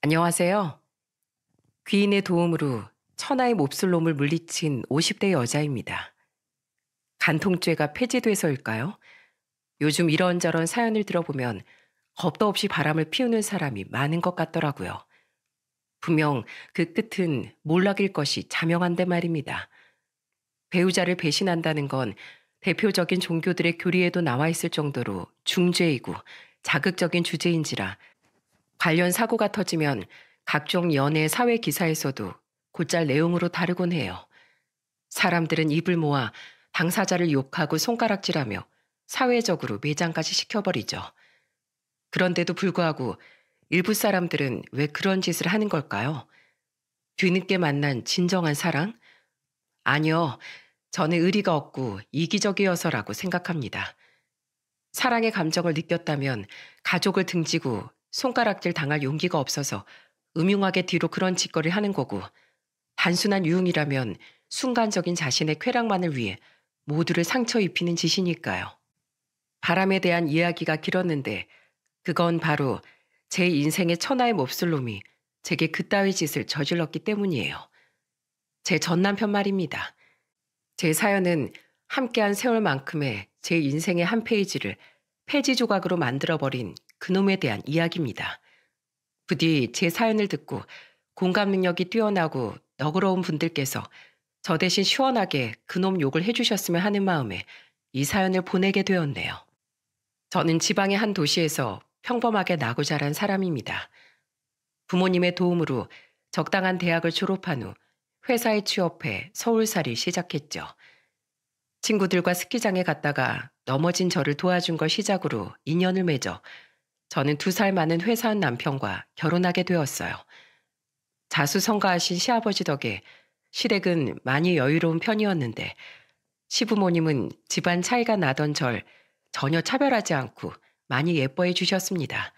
안녕하세요. 귀인의 도움으로 천하의 몹쓸 놈을 물리친 50대 여자입니다. 간통죄가 폐지돼서일까요? 요즘 이런저런 사연을 들어보면 겁도 없이 바람을 피우는 사람이 많은 것 같더라고요. 분명 그 끝은 몰락일 것이 자명한데 말입니다. 배우자를 배신한다는 건 대표적인 종교들의 교리에도 나와 있을 정도로 중죄이고 자극적인 주제인지라 관련 사고가 터지면 각종 연예 사회 기사에서도 곧잘 내용으로 다루곤 해요. 사람들은 입을 모아 당사자를 욕하고 손가락질하며 사회적으로 매장까지 시켜버리죠. 그런데도 불구하고 일부 사람들은 왜 그런 짓을 하는 걸까요? 뒤늦게 만난 진정한 사랑? 아니요. 저는 의리가 없고 이기적이어서라고 생각합니다. 사랑의 감정을 느꼈다면 가족을 등지고 손가락질 당할 용기가 없어서 음흉하게 뒤로 그런 짓거리를 하는 거고, 단순한 유흥이라면 순간적인 자신의 쾌락만을 위해 모두를 상처 입히는 짓이니까요. 바람에 대한 이야기가 길었는데 그건 바로 제 인생의 천하의 몹쓸 놈이 제게 그따위 짓을 저질렀기 때문이에요. 제 전남편 말입니다. 제 사연은 함께한 세월만큼의 제 인생의 한 페이지를 폐지 조각으로 만들어버린 그놈에 대한 이야기입니다. 부디 제 사연을 듣고 공감 능력이 뛰어나고 너그러운 분들께서 저 대신 시원하게 그놈 욕을 해주셨으면 하는 마음에 이 사연을 보내게 되었네요. 저는 지방의 한 도시에서 평범하게 나고 자란 사람입니다. 부모님의 도움으로 적당한 대학을 졸업한 후 회사에 취업해 서울살이를 시작했죠. 친구들과 스키장에 갔다가 넘어진 저를 도와준 걸 시작으로 인연을 맺어 저는 2살 많은 회사원 남편과 결혼하게 되었어요. 자수성가하신 시아버지 덕에 시댁은 많이 여유로운 편이었는데 시부모님은 집안 차이가 나던 절 전혀 차별하지 않고 많이 예뻐해 주셨습니다.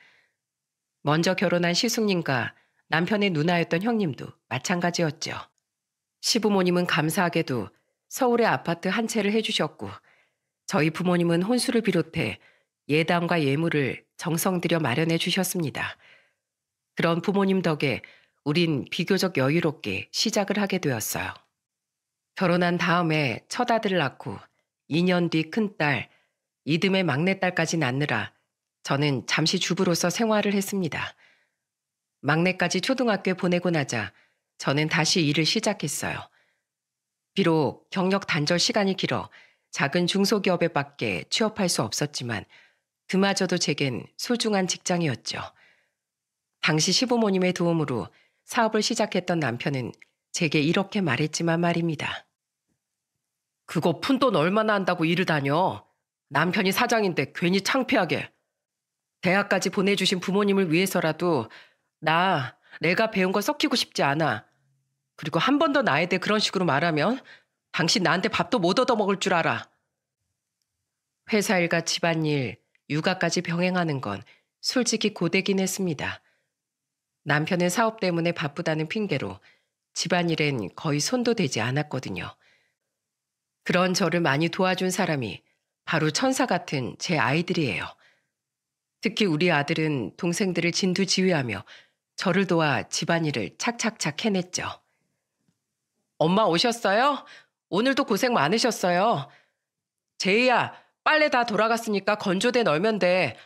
먼저 결혼한 시숙님과 남편의 누나였던 형님도 마찬가지였죠. 시부모님은 감사하게도 서울에 아파트 한 채를 해주셨고 저희 부모님은 혼수를 비롯해 예당과 예물을 정성 들여 마련해 주셨습니다. 그런 부모님 덕에 우린 비교적 여유롭게 시작을 하게 되었어요. 결혼한 다음에 첫 아들을 낳고 2년 뒤 큰딸, 이듬해 막내딸까지 낳느라 저는 잠시 주부로서 생활을 했습니다. 막내까지 초등학교에 보내고 나자 저는 다시 일을 시작했어요. 비록 경력 단절 시간이 길어 작은 중소기업에밖에 취업할 수 없었지만 그마저도 제겐 소중한 직장이었죠. 당시 시부모님의 도움으로 사업을 시작했던 남편은 제게 이렇게 말했지만 말입니다. 그거 푼돈 얼마나 한다고 일을 다녀? 남편이 사장인데 괜히 창피하게. 대학까지 보내주신 부모님을 위해서라도 내가 배운 거 썩히고 싶지 않아. 그리고 한 번 더 나에 대해 그런 식으로 말하면 당신 나한테 밥도 못 얻어먹을 줄 알아. 회사 일과 집안일, 육아까지 병행하는 건 솔직히 고되긴 했습니다. 남편은 사업 때문에 바쁘다는 핑계로 집안일엔 거의 손도 대지 않았거든요. 그런 저를 많이 도와준 사람이 바로 천사 같은 제 아이들이에요. 특히 우리 아들은 동생들을 진두지휘하며 저를 도와 집안일을 착착착 해냈죠. 엄마 오셨어요? 오늘도 고생 많으셨어요. 제이야, 빨래 다 돌아갔으니까 건조대 널면 돼.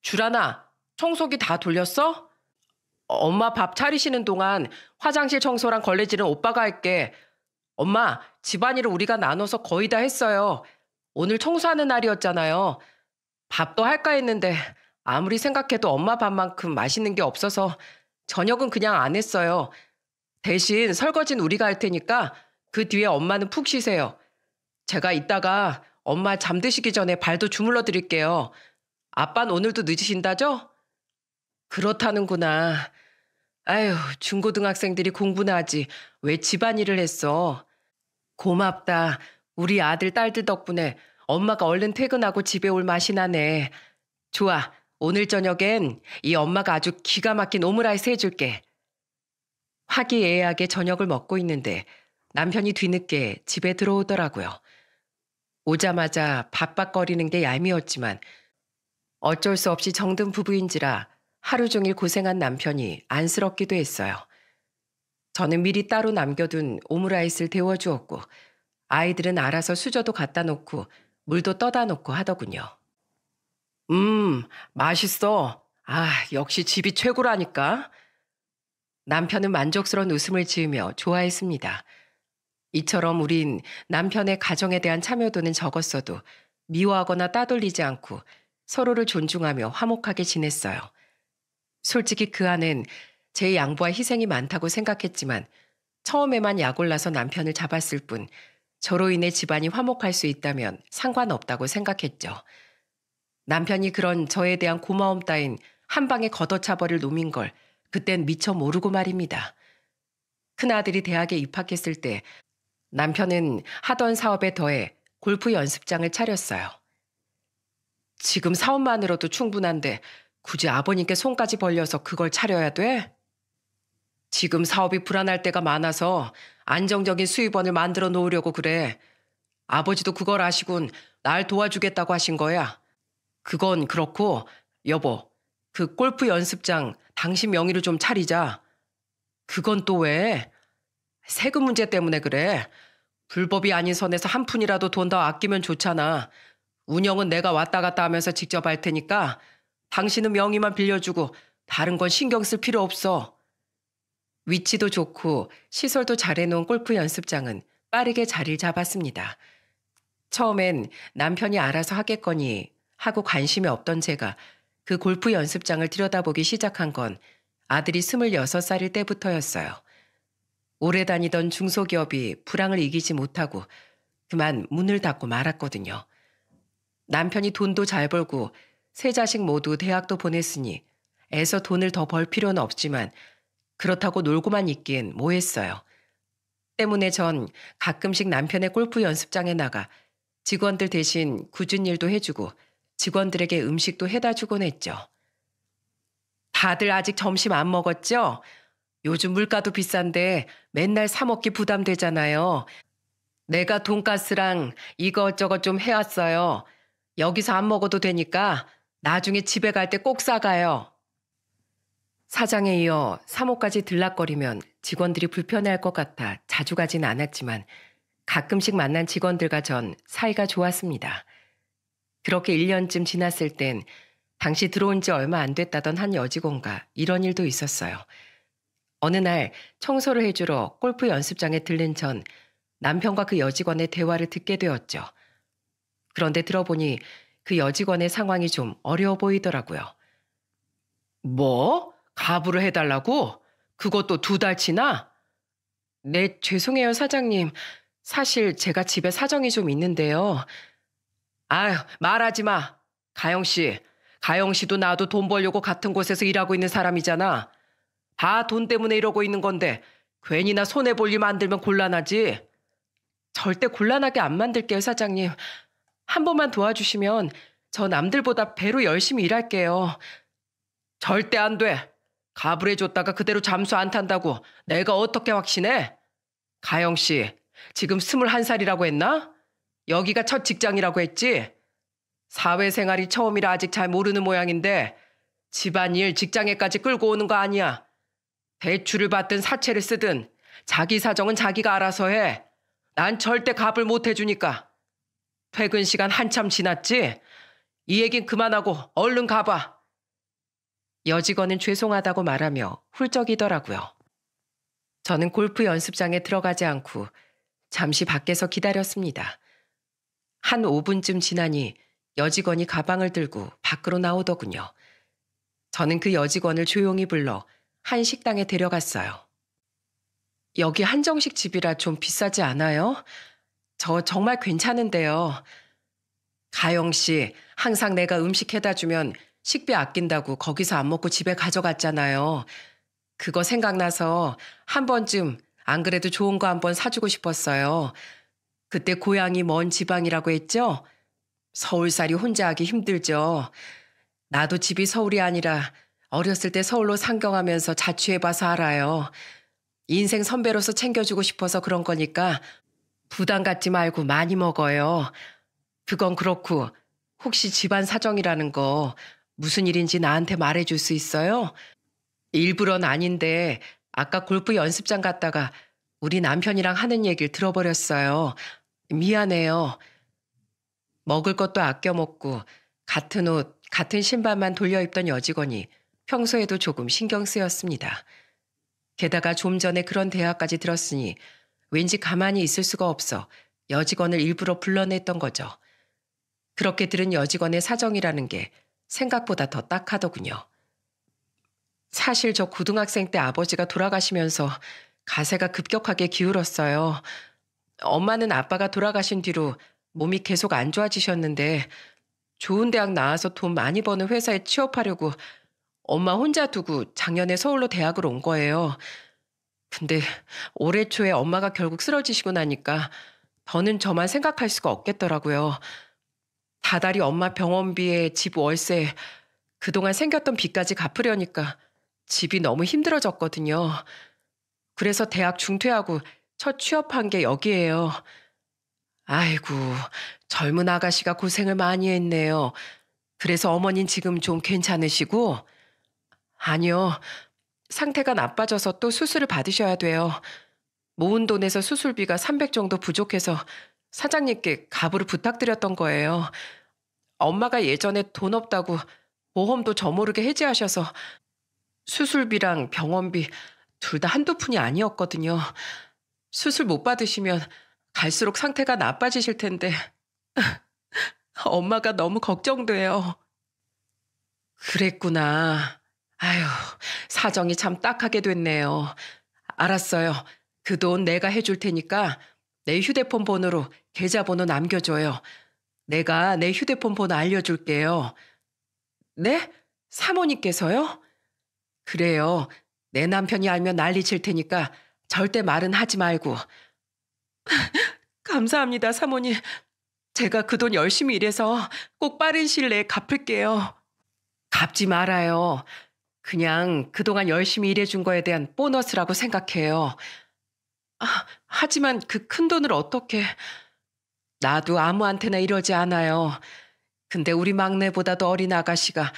주란아, 청소기 다 돌렸어? 엄마 밥 차리시는 동안 화장실 청소랑 걸레질은 오빠가 할게. 엄마, 집안일을 우리가 나눠서 거의 다 했어요. 오늘 청소하는 날이었잖아요. 밥도 할까 했는데 아무리 생각해도 엄마 밥만큼 맛있는 게 없어서 저녁은 그냥 안 했어요. 대신 설거지는 우리가 할 테니까 그 뒤에 엄마는 푹 쉬세요. 제가 이따가 엄마 잠드시기 전에 발도 주물러 드릴게요. 아빠는 오늘도 늦으신다죠? 그렇다는구나. 아휴, 중고등학생들이 공부나 하지 왜 집안일을 했어. 고맙다. 우리 아들, 딸들 덕분에 엄마가 얼른 퇴근하고 집에 올 맛이 나네. 좋아. 오늘 저녁엔 이 엄마가 아주 기가 막힌 오므라이스 해줄게. 화기애애하게 저녁을 먹고 있는데 남편이 뒤늦게 집에 들어오더라고요. 오자마자 밥박거리는 게 얄미웠지만 어쩔 수 없이 정든 부부인지라 하루 종일 고생한 남편이 안쓰럽기도 했어요. 저는 미리 따로 남겨둔 오므라이스를 데워주었고 아이들은 알아서 수저도 갖다 놓고 물도 떠다 놓고 하더군요. 맛있어. 아, 역시 집이 최고라니까. 남편은 만족스러운 웃음을 지으며 좋아했습니다. 이처럼 우린 남편의 가정에 대한 참여도는 적었어도 미워하거나 따돌리지 않고 서로를 존중하며 화목하게 지냈어요. 솔직히 그 안엔 제 양보와 희생이 많다고 생각했지만 처음에만 약올라서 남편을 잡았을 뿐 저로 인해 집안이 화목할 수 있다면 상관없다고 생각했죠. 남편이 그런 저에 대한 고마움 따윈 한 방에 걷어차버릴 놈인 걸 그땐 미처 모르고 말입니다. 큰아들이 대학에 입학했을 때 남편은 하던 사업에 더해 골프 연습장을 차렸어요. 지금 사업만으로도 충분한데 굳이 아버님께 손까지 벌려서 그걸 차려야 돼? 지금 사업이 불안할 때가 많아서 안정적인 수입원을 만들어 놓으려고 그래. 아버지도 그걸 아시군 날 도와주겠다고 하신 거야. 그건 그렇고 여보, 그 골프 연습장 당신 명의로 좀 차리자. 그건 또 왜? 세금 문제 때문에 그래. 불법이 아닌 선에서 한 푼이라도 돈 더 아끼면 좋잖아. 운영은 내가 왔다 갔다 하면서 직접 할 테니까 당신은 명의만 빌려주고 다른 건 신경 쓸 필요 없어. 위치도 좋고 시설도 잘 해놓은 골프 연습장은 빠르게 자리를 잡았습니다. 처음엔 남편이 알아서 하겠거니 하고 관심이 없던 제가 그 골프 연습장을 들여다보기 시작한 건 아들이 26살일 때부터였어요. 오래 다니던 중소기업이 불황을 이기지 못하고 그만 문을 닫고 말았거든요. 남편이 돈도 잘 벌고 세 자식 모두 대학도 보냈으니 애서 돈을 더 벌 필요는 없지만 그렇다고 놀고만 있기엔 뭐했어요. 때문에 전 가끔씩 남편의 골프 연습장에 나가 직원들 대신 굳은 일도 해주고 직원들에게 음식도 해다 주곤 했죠. 다들 아직 점심 안 먹었죠? 요즘 물가도 비싼데 맨날 사 먹기 부담되잖아요. 내가 돈가스랑 이것저것 좀 해왔어요. 여기서 안 먹어도 되니까 나중에 집에 갈 때 꼭 싸가요. 사장에 이어 사모까지 들락거리면 직원들이 불편해할 것 같아 자주 가진 않았지만 가끔씩 만난 직원들과 전 사이가 좋았습니다. 그렇게 1년쯤 지났을 땐 당시 들어온 지 얼마 안 됐다던 한 여직원과 이런 일도 있었어요. 어느 날 청소를 해주러 골프 연습장에 들른 전 남편과 그 여직원의 대화를 듣게 되었죠. 그런데 들어보니 그 여직원의 상황이 좀 어려워 보이더라고요. 뭐? 가부를 해달라고? 그것도 2달치나? 네, 죄송해요, 사장님. 사실 제가 집에 사정이 좀 있는데요. 아휴, 말하지 마. 가영 씨. 가영 씨도 나도 돈 벌려고 같은 곳에서 일하고 있는 사람이잖아. 다 돈 때문에 이러고 있는 건데 괜히나 손해볼 일 만들면 곤란하지. 절대 곤란하게 안 만들게요, 사장님. 한 번만 도와주시면 저 남들보다 배로 열심히 일할게요. 절대 안 돼. 가불해줬다가 그대로 잠수 안 탄다고 내가 어떻게 확신해? 가영 씨, 지금 21살이라고 했나? 여기가 첫 직장이라고 했지? 사회생활이 처음이라 아직 잘 모르는 모양인데 집안일 직장에까지 끌고 오는 거 아니야. 대출을 받든 사채를 쓰든 자기 사정은 자기가 알아서 해. 난 절대 갑을 못 해주니까. 퇴근 시간 한참 지났지? 이 얘긴 그만하고 얼른 가봐. 여직원은 죄송하다고 말하며 훌쩍이더라고요. 저는 골프 연습장에 들어가지 않고 잠시 밖에서 기다렸습니다. 한 5분쯤 지나니 여직원이 가방을 들고 밖으로 나오더군요. 저는 그 여직원을 조용히 불러 한 식당에 데려갔어요. 여기 한정식 집이라 좀 비싸지 않아요? 저 정말 괜찮은데요. 가영 씨, 항상 내가 음식 해다 주면 식비 아낀다고 거기서 안 먹고 집에 가져갔잖아요. 그거 생각나서 한 번쯤 안 그래도 좋은 거 한번 사주고 싶었어요. 그때 고향이 먼 지방이라고 했죠? 서울살이 혼자 하기 힘들죠. 나도 집이 서울이 아니라 어렸을 때 서울로 상경하면서 자취해봐서 알아요. 인생 선배로서 챙겨주고 싶어서 그런 거니까 부담 갖지 말고 많이 먹어요. 그건 그렇고 혹시 집안 사정이라는 거 무슨 일인지 나한테 말해줄 수 있어요? 일부러는 아닌데 아까 골프 연습장 갔다가 우리 남편이랑 하는 얘기를 들어버렸어요. 미안해요. 먹을 것도 아껴 먹고 같은 옷, 같은 신발만 돌려 입던 여직원이 평소에도 조금 신경 쓰였습니다. 게다가 좀 전에 그런 대화까지 들었으니 왠지 가만히 있을 수가 없어 여직원을 일부러 불러냈던 거죠. 그렇게 들은 여직원의 사정이라는 게 생각보다 더 딱하더군요. 사실 저 고등학생 때 아버지가 돌아가시면서 가세가 급격하게 기울었어요. 엄마는 아빠가 돌아가신 뒤로 몸이 계속 안 좋아지셨는데 좋은 대학 나와서 돈 많이 버는 회사에 취업하려고 엄마 혼자 두고 작년에 서울로 대학을 온 거예요. 근데 올해 초에 엄마가 결국 쓰러지시고 나니까 더는 저만 생각할 수가 없겠더라고요. 다달이 엄마 병원비에 집 월세, 그동안 생겼던 빚까지 갚으려니까 집이 너무 힘들어졌거든요. 그래서 대학 중퇴하고 첫 취업한 게 여기예요. 아이고, 젊은 아가씨가 고생을 많이 했네요. 그래서 어머닌 지금 좀 괜찮으시고? 아니요. 상태가 나빠져서 또 수술을 받으셔야 돼요. 모은 돈에서 수술비가 300 정도 부족해서 사장님께 갑으로 부탁드렸던 거예요. 엄마가 예전에 돈 없다고 보험도 저 모르게 해지하셔서 수술비랑 병원비 둘 다 한두 푼이 아니었거든요. 수술 못 받으시면 갈수록 상태가 나빠지실 텐데 엄마가 너무 걱정돼요. 그랬구나. 아휴, 사정이 참 딱하게 됐네요. 알았어요. 그 돈 내가 해줄 테니까 내 휴대폰 번호로 계좌번호 남겨줘요. 내가 내 휴대폰 번호 알려줄게요. 네? 사모님께서요? 그래요. 내 남편이 알면 난리칠 테니까 절대 말은 하지 말고. 감사합니다, 사모님. 제가 그 돈 열심히 일해서 꼭 빠른 시일 내에 갚을게요. 갚지 말아요. 그냥 그동안 열심히 일해준 거에 대한 보너스라고 생각해요. 하지만 그 큰 돈을 어떻게... 나도 아무한테나 이러지 않아요. 근데 우리 막내보다도 어린 아가씨가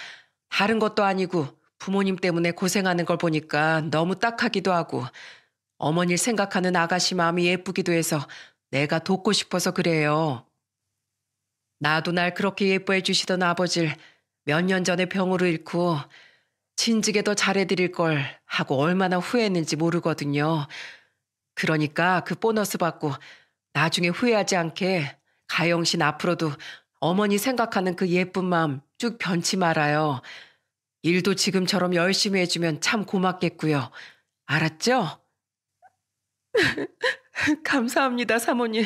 다른 것도 아니고 부모님 때문에 고생하는 걸 보니까 너무 딱하기도 하고 어머니를 생각하는 아가씨 마음이 예쁘기도 해서 내가 돕고 싶어서 그래요. 나도 날 그렇게 예뻐해 주시던 아버지를 몇 년 전에 병으로 잃고 진즉에 더 잘해드릴 걸 하고 얼마나 후회했는지 모르거든요. 그러니까 그 보너스 받고 나중에 후회하지 않게 가영신 앞으로도 어머니 생각하는 그 예쁜 마음 쭉 변치 말아요. 일도 지금처럼 열심히 해주면 참 고맙겠고요. 알았죠? 감사합니다, 사모님.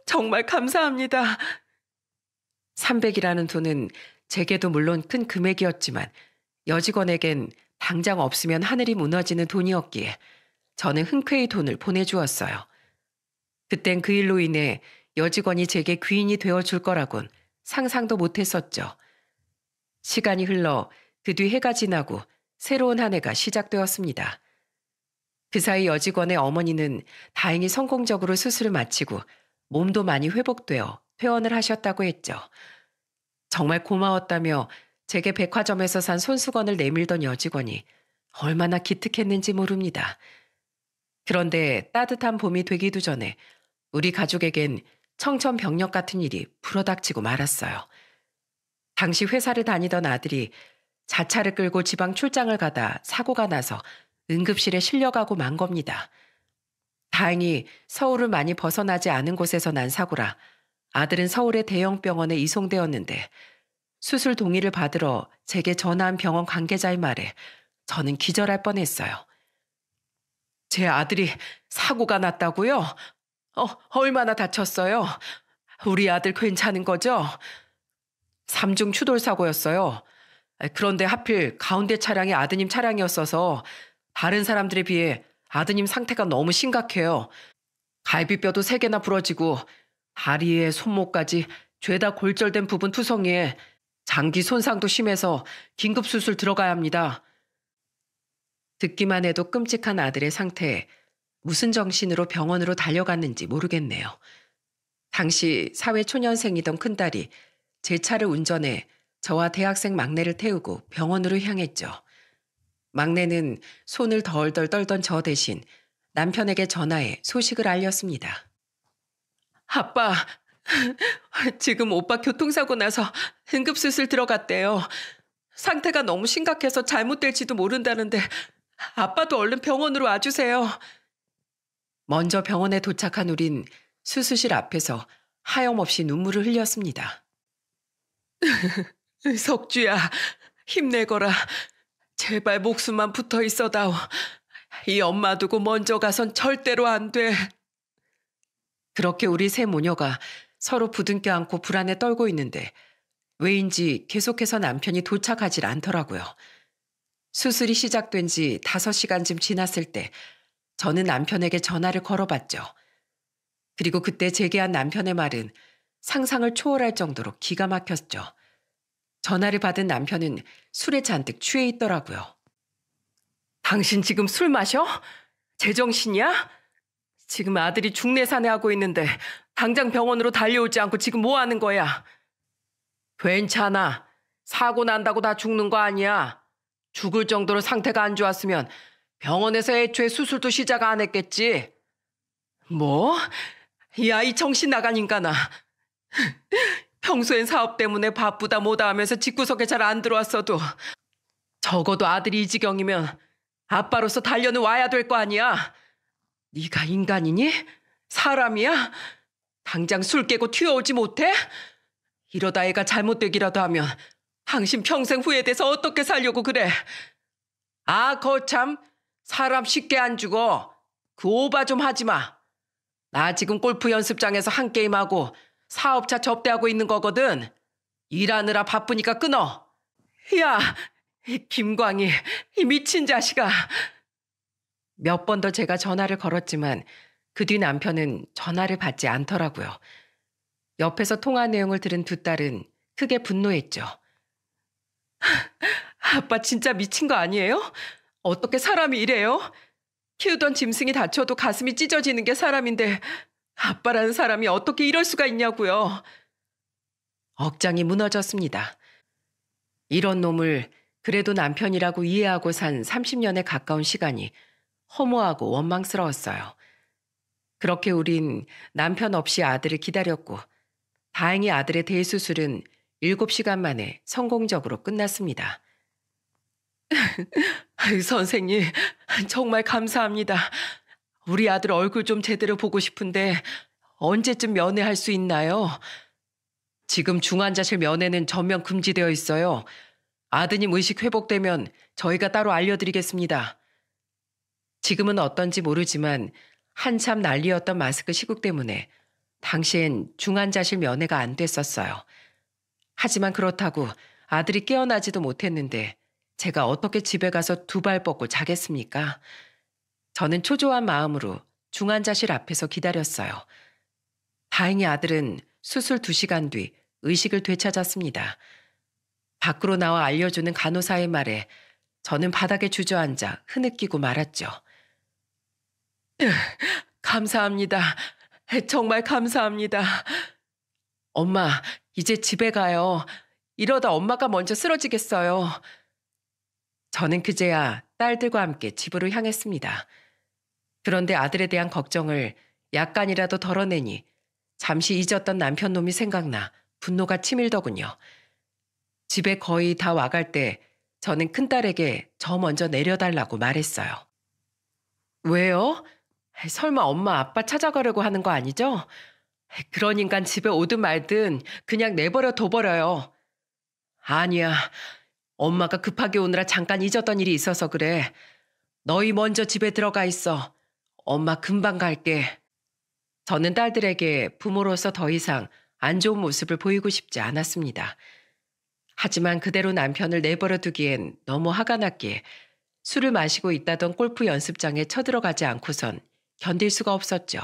정말 감사합니다. 300이라는 돈은 제게도 물론 큰 금액이었지만 여직원에겐 당장 없으면 하늘이 무너지는 돈이었기에 저는 흔쾌히 돈을 보내주었어요. 그땐 그 일로 인해 여직원이 제게 귀인이 되어줄 거라곤 상상도 못했었죠. 시간이 흘러 그 뒤 해가 지나고 새로운 한 해가 시작되었습니다. 그 사이 여직원의 어머니는 다행히 성공적으로 수술을 마치고 몸도 많이 회복되어 퇴원을 하셨다고 했죠. 정말 고마웠다며 제게 백화점에서 산 손수건을 내밀던 여직원이 얼마나 기특했는지 모릅니다. 그런데 따뜻한 봄이 되기도 전에 우리 가족에겐 청천벽력 같은 일이 불어닥치고 말았어요. 당시 회사를 다니던 아들이 자차를 끌고 지방 출장을 가다 사고가 나서 응급실에 실려가고 만 겁니다. 다행히 서울을 많이 벗어나지 않은 곳에서 난 사고라 아들은 서울의 대형 병원에 이송되었는데 수술 동의를 받으러 제게 전화한 병원 관계자의 말에 저는 기절할 뻔했어요. 제 아들이 사고가 났다고요? 얼마나 다쳤어요? 우리 아들 괜찮은 거죠? 3중 추돌 사고였어요. 그런데 하필 가운데 차량이 아드님 차량이었어서 다른 사람들에 비해 아드님 상태가 너무 심각해요. 갈비뼈도 3개나 부러지고 다리에 손목까지 죄다 골절된 부분 투성이에 장기 손상도 심해서 긴급 수술 들어가야 합니다. 듣기만 해도 끔찍한 아들의 상태에 무슨 정신으로 병원으로 달려갔는지 모르겠네요. 당시 사회초년생이던 큰딸이 제 차를 운전해 저와 대학생 막내를 태우고 병원으로 향했죠. 막내는 손을 덜덜 떨던 저 대신 남편에게 전화해 소식을 알렸습니다. 아빠, 지금 오빠 교통사고 나서 응급수술 들어갔대요. 상태가 너무 심각해서 잘못될지도 모른다는데 아빠도 얼른 병원으로 와주세요. 먼저 병원에 도착한 우린 수술실 앞에서 하염없이 눈물을 흘렸습니다. 석주야, 힘내거라. 제발 목숨만 붙어 있어다오. 이 엄마 두고 먼저 가선 절대로 안 돼. 그렇게 우리 세 모녀가 서로 부둥켜 안고 불안에 떨고 있는데 왜인지 계속해서 남편이 도착하질 않더라고요. 수술이 시작된 지 5시간쯤 지났을 때 저는 남편에게 전화를 걸어봤죠. 그리고 그때 제기한 남편의 말은 상상을 초월할 정도로 기가 막혔죠. 전화를 받은 남편은 술에 잔뜩 취해 있더라고요. 당신 지금 술 마셔? 제정신이야? 지금 아들이 중내산해하고 있는데 당장 병원으로 달려오지 않고 지금 뭐 하는 거야? 괜찮아. 사고 난다고 다 죽는 거 아니야. 죽을 정도로 상태가 안 좋았으면 병원에서 애초에 수술도 시작 안 했겠지. 뭐? 야, 이 정신 나간 인간아. 평소엔 사업 때문에 바쁘다 뭐다 하면서 집구석에 잘 안 들어왔어도 적어도 아들이 이 지경이면 아빠로서 달려는 와야 될 거 아니야. 네가 인간이니? 사람이야? 당장 술 깨고 튀어오지 못해? 이러다 애가 잘못되기라도 하면 당신 평생 후회돼서 어떻게 살려고 그래? 아, 거참 사람 쉽게 안 죽어. 그 오바 좀 하지 마. 나 지금 골프 연습장에서 한 게임하고 사업차 접대하고 있는 거거든. 일하느라 바쁘니까 끊어. 야, 이 김광희, 이 미친 자식아. 몇 번 더 제가 전화를 걸었지만 그 뒤 남편은 전화를 받지 않더라고요. 옆에서 통화 내용을 들은 두 딸은 크게 분노했죠. 아빠 진짜 미친 거 아니에요? 어떻게 사람이 이래요? 키우던 짐승이 다쳐도 가슴이 찢어지는 게 사람인데 아빠라는 사람이 어떻게 이럴 수가 있냐고요. 억장이 무너졌습니다. 이런 놈을 그래도 남편이라고 이해하고 산 30년에 가까운 시간이 허무하고 원망스러웠어요. 그렇게 우린 남편 없이 아들을 기다렸고 다행히 아들의 대수술은 7시간 만에 성공적으로 끝났습니다. 선생님, 정말 감사합니다. 우리 아들 얼굴 좀 제대로 보고 싶은데 언제쯤 면회할 수 있나요? 지금 중환자실 면회는 전면 금지되어 있어요. 아드님 의식 회복되면 저희가 따로 알려드리겠습니다. 지금은 어떤지 모르지만 한참 난리였던 마스크 시국 때문에 당시엔 중환자실 면회가 안 됐었어요. 하지만 그렇다고 아들이 깨어나지도 못했는데 제가 어떻게 집에 가서 두 발 뻗고 자겠습니까? 저는 초조한 마음으로 중환자실 앞에서 기다렸어요. 다행히 아들은 수술 2시간 뒤 의식을 되찾았습니다. 밖으로 나와 알려주는 간호사의 말에 저는 바닥에 주저앉아 흐느끼고 말았죠. 감사합니다. 정말 감사합니다. 엄마, 이제 집에 가요. 이러다 엄마가 먼저 쓰러지겠어요. 저는 그제야 딸들과 함께 집으로 향했습니다. 그런데 아들에 대한 걱정을 약간이라도 덜어내니 잠시 잊었던 남편 놈이 생각나 분노가 치밀더군요. 집에 거의 다 와갈 때 저는 큰딸에게 저 먼저 내려달라고 말했어요. 왜요? 설마 엄마 아빠 찾아가려고 하는 거 아니죠? 그런 인간 집에 오든 말든 그냥 내버려 둬버려요. 아니야. 엄마가 급하게 오느라 잠깐 잊었던 일이 있어서 그래. 너희 먼저 집에 들어가 있어. 엄마 금방 갈게. 저는 딸들에게 부모로서 더 이상 안 좋은 모습을 보이고 싶지 않았습니다. 하지만 그대로 남편을 내버려 두기엔 너무 화가 났기에 술을 마시고 있다던 골프 연습장에 쳐들어가지 않고선 견딜 수가 없었죠.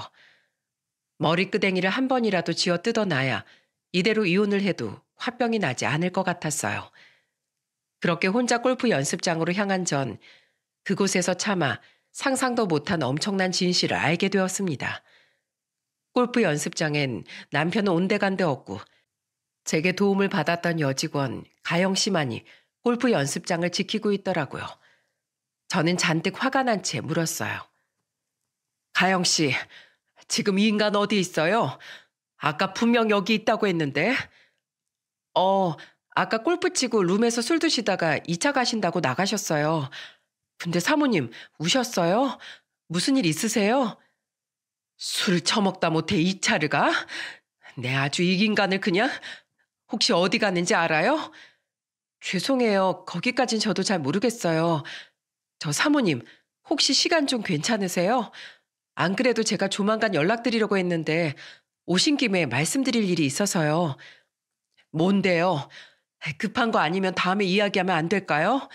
머리끄댕이를 한 번이라도 쥐어 뜯어놔야 이대로 이혼을 해도 화병이 나지 않을 것 같았어요. 그렇게 혼자 골프 연습장으로 향한 전 그곳에서 차마 상상도 못한 엄청난 진실을 알게 되었습니다. 골프 연습장엔 남편은 온데간데 없고 제게 도움을 받았던 여직원 가영 씨만이 골프 연습장을 지키고 있더라고요. 저는 잔뜩 화가 난 채 물었어요. 가영 씨, 지금 이 인간 어디 있어요? 아까 분명 여기 있다고 했는데. 어, 아까 골프 치고 룸에서 술 드시다가 2차 가신다고 나가셨어요. 근데 사모님, 우셨어요? 무슨 일 있으세요? 술 처먹다 못해 2차를 가? 내 아주 이 인간을 그냥. 혹시 어디 갔는지 알아요? 죄송해요. 거기까진 저도 잘 모르겠어요. 저 사모님, 혹시 시간 좀 괜찮으세요? 안 그래도 제가 조만간 연락드리려고 했는데 오신 김에 말씀드릴 일이 있어서요. 뭔데요? 급한 거 아니면 다음에 이야기하면 안 될까요?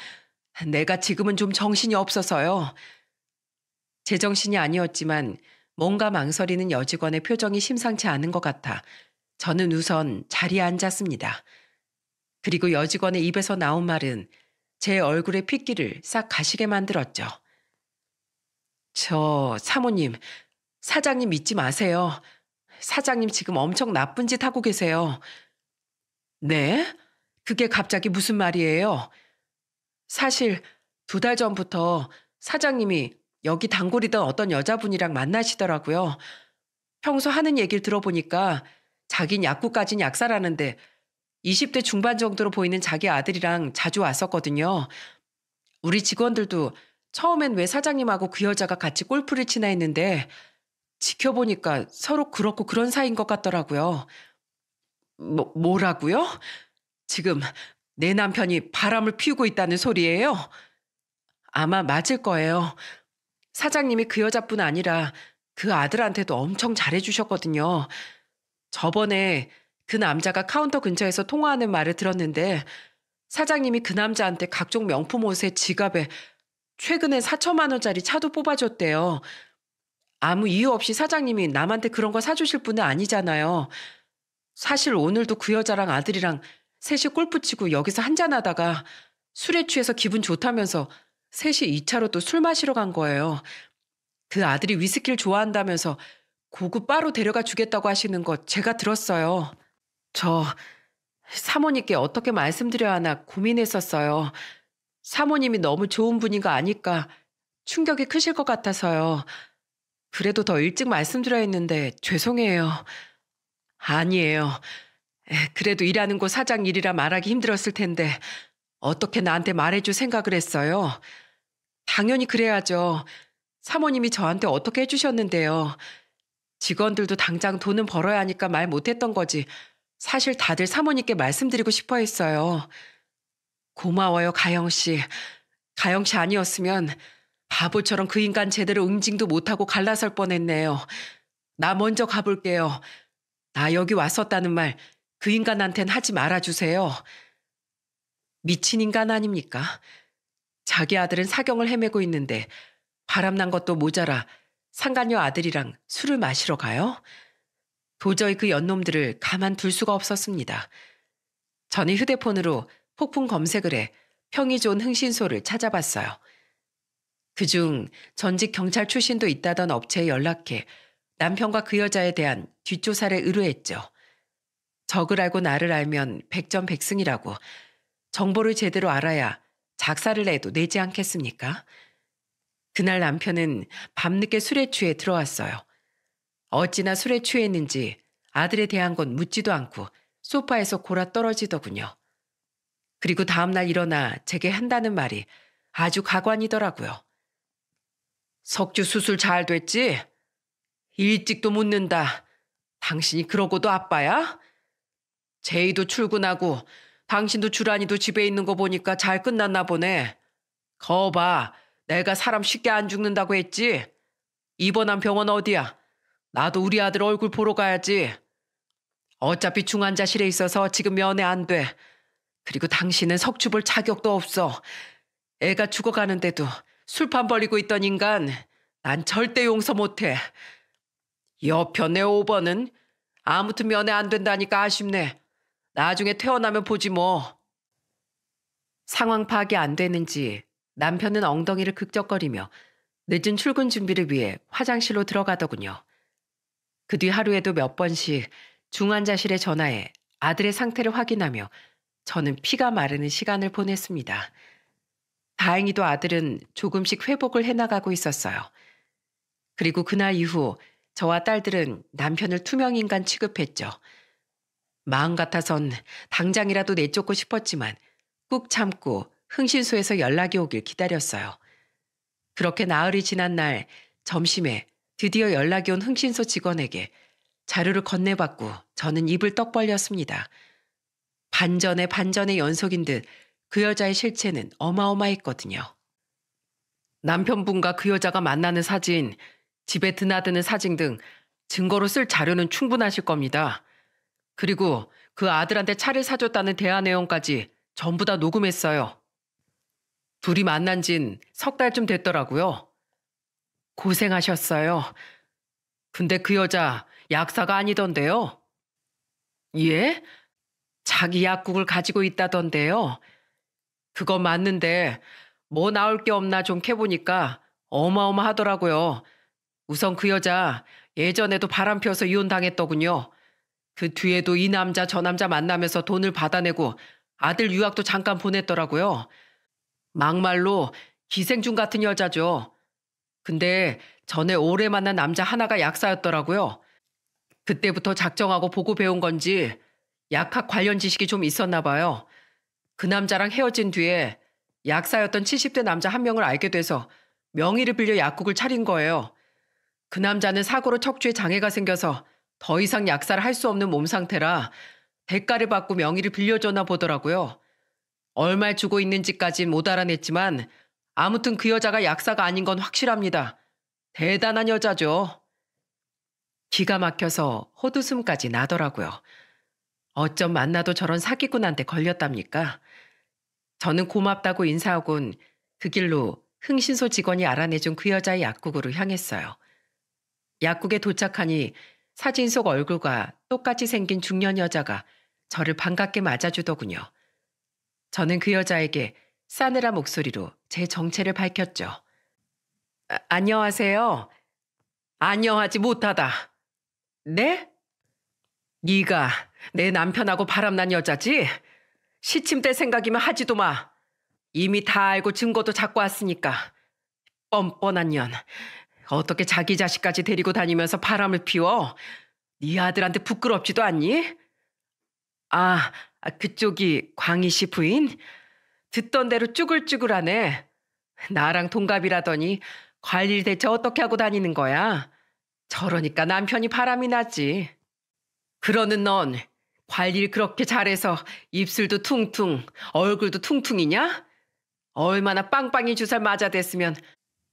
내가 지금은 좀 정신이 없어서요. 제정신이 아니었지만 뭔가 망설이는 여직원의 표정이 심상치 않은 것 같아 저는 우선 자리에 앉았습니다. 그리고 여직원의 입에서 나온 말은 제 얼굴의 핏기를 싹 가시게 만들었죠. 저 사모님, 사장님 믿지 마세요. 사장님 지금 엄청 나쁜 짓 하고 계세요. 네? 그게 갑자기 무슨 말이에요? 사실 2달 전부터 사장님이 여기 단골이던 어떤 여자분이랑 만나시더라고요. 평소 하는 얘기를 들어보니까 자긴 약국까진 약사라는데 20대 중반 정도로 보이는 자기 아들이랑 자주 왔었거든요. 우리 직원들도 처음엔 왜 사장님하고 그 여자가 같이 골프를 치나 했는데 지켜보니까 서로 그렇고 그런 사이인 것 같더라고요. 뭐라고요? 지금 내 남편이 바람을 피우고 있다는 소리예요? 아마 맞을 거예요. 사장님이 그 여자뿐 아니라 그 아들한테도 엄청 잘해주셨거든요. 저번에 그 남자가 카운터 근처에서 통화하는 말을 들었는데 사장님이 그 남자한테 각종 명품 옷에 지갑에 최근에 4천만 원짜리 차도 뽑아줬대요. 아무 이유 없이 사장님이 남한테 그런 거 사주실 분은 아니잖아요. 사실 오늘도 그 여자랑 아들이랑 셋이 골프 치고 여기서 한잔하다가 술에 취해서 기분 좋다면서 셋이 2차로 또 술 마시러 간 거예요. 그 아들이 위스키를 좋아한다면서 고급 바로 데려가 주겠다고 하시는 거 제가 들었어요. 저 사모님께 어떻게 말씀드려야 하나 고민했었어요. 사모님이 너무 좋은 분인 거 아니까 충격이 크실 것 같아서요. 그래도 더 일찍 말씀드려야 했는데 죄송해요. 아니에요. 그래도 일하는 곳 사장 일이라 말하기 힘들었을 텐데 어떻게 나한테 말해줄 생각을 했어요? 당연히 그래야죠. 사모님이 저한테 어떻게 해주셨는데요. 직원들도 당장 돈은 벌어야 하니까 말 못했던 거지. 사실 다들 사모님께 말씀드리고 싶어 했어요. 고마워요, 가영 씨. 가영 씨 아니었으면 바보처럼 그 인간 제대로 응징도 못하고 갈라설 뻔했네요. 나 먼저 가볼게요. 나 여기 왔었다는 말 그 인간한텐 하지 말아주세요. 미친 인간 아닙니까? 자기 아들은 사경을 헤매고 있는데 바람난 것도 모자라 상간녀 아들이랑 술을 마시러 가요? 도저히 그 연놈들을 가만 둘 수가 없었습니다. 저는 휴대폰으로 폭풍 검색을 해 평이 좋은 흥신소를 찾아봤어요. 그중 전직 경찰 출신도 있다던 업체에 연락해 남편과 그 여자에 대한 뒷조사를 의뢰했죠. 적을 알고 나를 알면 백전백승이라고 정보를 제대로 알아야 작사를 내도 내지 않겠습니까? 그날 남편은 밤늦게 술에 취해 들어왔어요. 어찌나 술에 취했는지 아들에 대한 건 묻지도 않고 소파에서 골아 떨어지더군요. 그리고 다음날 일어나 제게 한다는 말이 아주 가관이더라고요. 석주 수술 잘 됐지? 일찍도 묻는다. 당신이 그러고도 아빠야? 제이도 출근하고 당신도 주란이도 집에 있는 거 보니까 잘 끝났나 보네. 거봐, 내가 사람 쉽게 안 죽는다고 했지? 입원한 병원 어디야? 나도 우리 아들 얼굴 보러 가야지. 어차피 중환자실에 있어서 지금 면회 안 돼. 그리고 당신은 석주 볼 자격도 없어. 애가 죽어가는데도 술판 벌리고 있던 인간, 난 절대 용서 못해. 여편의 5번은 아무튼 면회 안 된다니까 아쉽네. 나중에 태어나면 보지 뭐. 상황 파악이 안 되는지 남편은 엉덩이를 극적거리며 늦은 출근 준비를 위해 화장실로 들어가더군요. 그 뒤 하루에도 몇 번씩 중환자실에 전화해 아들의 상태를 확인하며 저는 피가 마르는 시간을 보냈습니다. 다행히도 아들은 조금씩 회복을 해나가고 있었어요. 그리고 그날 이후 저와 딸들은 남편을 투명인간 취급했죠. 마음 같아선 당장이라도 내쫓고 싶었지만 꾹 참고 흥신소에서 연락이 오길 기다렸어요. 그렇게 나흘이 지난 날 점심에 드디어 연락이 온 흥신소 직원에게 자료를 건네받고 저는 입을 떡 벌렸습니다. 반전의 반전의 연속인 듯 그 여자의 실체는 어마어마했거든요. 남편분과 그 여자가 만나는 사진, 집에 드나드는 사진 등 증거로 쓸 자료는 충분하실 겁니다. 그리고 그 아들한테 차를 사줬다는 대화 내용까지 전부 다 녹음했어요. 둘이 만난 진 석 달쯤 됐더라고요. 고생하셨어요. 근데 그 여자 약사가 아니던데요. 예? 자기 약국을 가지고 있다던데요. 그거 맞는데 뭐 나올 게 없나 좀 캐보니까 어마어마하더라고요. 우선 그 여자 예전에도 바람 피워서 이혼당했더군요. 그 뒤에도 이 남자 저 남자 만나면서 돈을 받아내고 아들 유학도 잠깐 보냈더라고요. 막말로 기생충 같은 여자죠. 근데 전에 오래 만난 남자 하나가 약사였더라고요. 그때부터 작정하고 보고 배운 건지 약학 관련 지식이 좀 있었나 봐요. 그 남자랑 헤어진 뒤에 약사였던 70대 남자 한 명을 알게 돼서 명의를 빌려 약국을 차린 거예요. 그 남자는 사고로 척추에 장애가 생겨서 더 이상 약사를 할 수 없는 몸 상태라 대가를 받고 명의를 빌려줬나 보더라고요. 얼마 주고 있는지까진 못 알아냈지만 아무튼 그 여자가 약사가 아닌 건 확실합니다. 대단한 여자죠. 기가 막혀서 헛웃음까지 나더라고요. 어쩜 만나도 저런 사기꾼한테 걸렸답니까? 저는 고맙다고 인사하곤 그 길로 흥신소 직원이 알아내준 그 여자의 약국으로 향했어요. 약국에 도착하니 사진 속 얼굴과 똑같이 생긴 중년 여자가 저를 반갑게 맞아주더군요. 저는 그 여자에게 싸늘한 목소리로 제 정체를 밝혔죠. 안녕하세요. 안녕하지 못하다. 네? 네가 내 남편하고 바람난 여자지? 시침 때 생각이면 하지도 마. 이미 다 알고 증거도 잡고 왔으니까. 뻔뻔한 년. 어떻게 자기 자식까지 데리고 다니면서 바람을 피워? 네 아들한테 부끄럽지도 않니? 그쪽이 광희 씨 부인? 듣던 대로 쭈글쭈글하네. 나랑 동갑이라더니 관리를 대체 어떻게 하고 다니는 거야? 저러니까 남편이 바람이 나지. 그러는 넌 관리를 그렇게 잘해서 입술도 퉁퉁, 얼굴도 퉁퉁이냐? 얼마나 빵빵이 주사를 맞아댔으면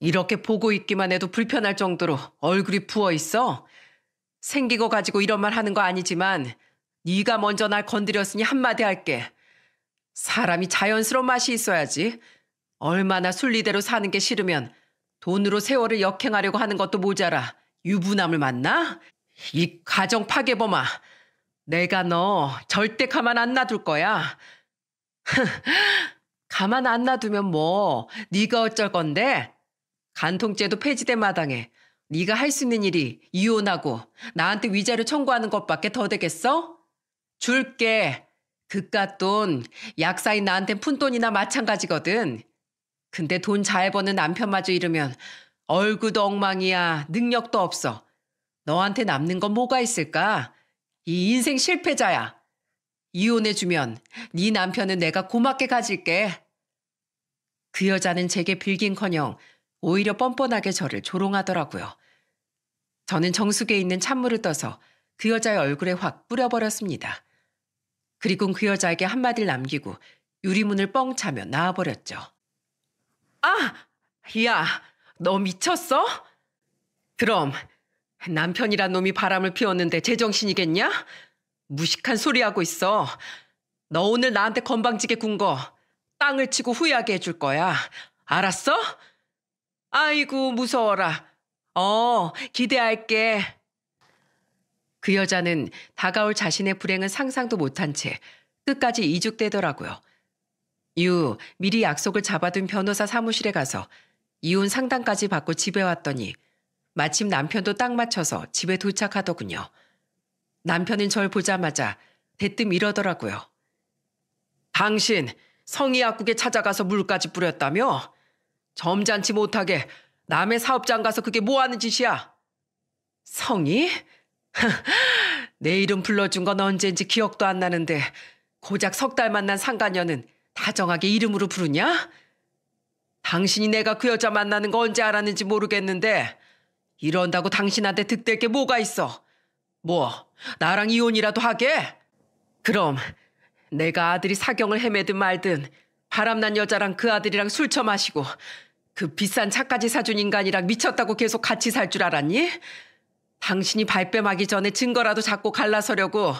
이렇게 보고 있기만 해도 불편할 정도로 얼굴이 부어있어? 생긴 거 가지고 이런 말 하는 거 아니지만 네가 먼저 날 건드렸으니 한마디 할게. 사람이 자연스러운 맛이 있어야지. 얼마나 순리대로 사는 게 싫으면 돈으로 세월을 역행하려고 하는 것도 모자라 유부남을 만나? 이 가정 파괴범아. 내가 너 절대 가만 안 놔둘 거야. 가만 안 놔두면 뭐 네가 어쩔 건데? 간통죄도 폐지된 마당에 네가 할 수 있는 일이 이혼하고 나한테 위자료 청구하는 것밖에 더 되겠어? 줄게. 그깟 돈 약사인 나한텐 푼돈이나 마찬가지거든. 근데 돈 잘 버는 남편마저 잃으면 얼굴도 엉망이야. 능력도 없어. 너한테 남는 건 뭐가 있을까? 이 인생 실패자야. 이혼해주면 네 남편은 내가 고맙게 가질게. 그 여자는 제게 빌긴커녕 오히려 뻔뻔하게 저를 조롱하더라고요. 저는 정수기에 있는 찬물을 떠서 그 여자의 얼굴에 확 뿌려버렸습니다. 그리고 그 여자에게 한마디를 남기고 유리문을 뻥 차며 나와버렸죠. 야, 너 미쳤어? 그럼 남편이란 놈이 바람을 피웠는데 제정신이겠냐? 무식한 소리하고 있어. 너 오늘 나한테 건방지게 군 거 땅을 치고 후회하게 해줄 거야. 알았어? 아이고 무서워라. 기대할게. 그 여자는 다가올 자신의 불행은 상상도 못한 채 끝까지 이죽대더라고요. 이후 미리 약속을 잡아둔 변호사 사무실에 가서 이혼 상담까지 받고 집에 왔더니 마침 남편도 딱 맞춰서 집에 도착하더군요. 남편은 절 보자마자 대뜸 이러더라고요. 당신 성의 약국에 찾아가서 물까지 뿌렸다며? 점잖지 못하게 남의 사업장 가서 그게 뭐 하는 짓이야? 성의? 내 이름 불러준 건 언제인지 기억도 안 나는데 고작 석 달 만난 상간녀는 다정하게 이름으로 부르냐? 당신이 내가 그 여자 만나는 거 언제 알았는지 모르겠는데 이런다고 당신한테 득될 게 뭐가 있어? 뭐 나랑 이혼이라도 하게? 그럼 내가 아들이 사경을 헤매든 말든 바람난 여자랑 그 아들이랑 술 처마시고 그 비싼 차까지 사준 인간이랑 미쳤다고 계속 같이 살 줄 알았니? 당신이 발뺌하기 전에 증거라도 잡고 갈라서려고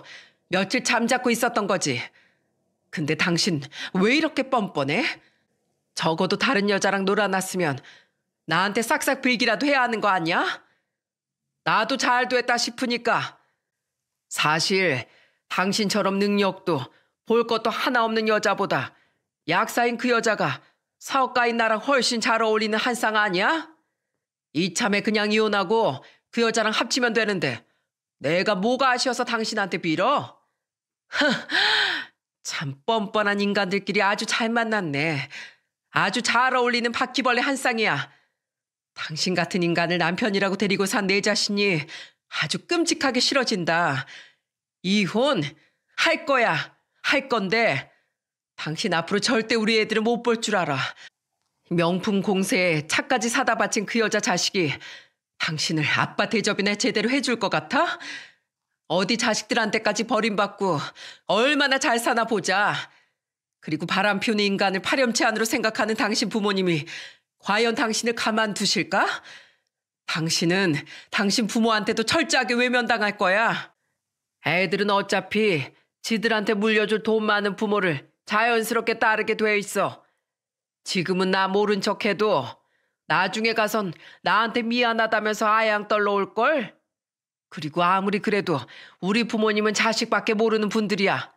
며칠 잠자고 있었던 거지. 근데 당신 왜 이렇게 뻔뻔해? 적어도 다른 여자랑 놀아놨으면 나한테 싹싹 빌기라도 해야 하는 거 아니야? 나도 잘 됐다 싶으니까. 사실 당신처럼 능력도 볼 것도 하나 없는 여자보다 약사인 그 여자가 사업가인 나랑 훨씬 잘 어울리는 한상 아니야? 이참에 그냥 이혼하고 그 여자랑 합치면 되는데 내가 뭐가 아쉬워서 당신한테 빌어? 참 뻔뻔한 인간들끼리 아주 잘 만났네. 아주 잘 어울리는 바퀴벌레 한 쌍이야. 당신 같은 인간을 남편이라고 데리고 산 내 자신이 아주 끔찍하게 싫어진다. 이혼 할 거야. 할 건데 당신 앞으로 절대 우리 애들은 못 볼 줄 알아. 명품 공세에 차까지 사다 바친 그 여자 자식이 당신을 아빠 대접이나 제대로 해줄 것 같아? 어디 자식들한테까지 버림받고 얼마나 잘 사나 보자. 그리고 바람 피우는 인간을 파렴치 안으로 생각하는 당신 부모님이 과연 당신을 가만두실까? 당신은 당신 부모한테도 철저하게 외면당할 거야. 애들은 어차피 지들한테 물려줄 돈 많은 부모를 자연스럽게 따르게 돼 있어. 지금은 나 모른 척해도 나중에 가선 나한테 미안하다면서 아양 떨러올걸? 그리고 아무리 그래도 우리 부모님은 자식밖에 모르는 분들이야.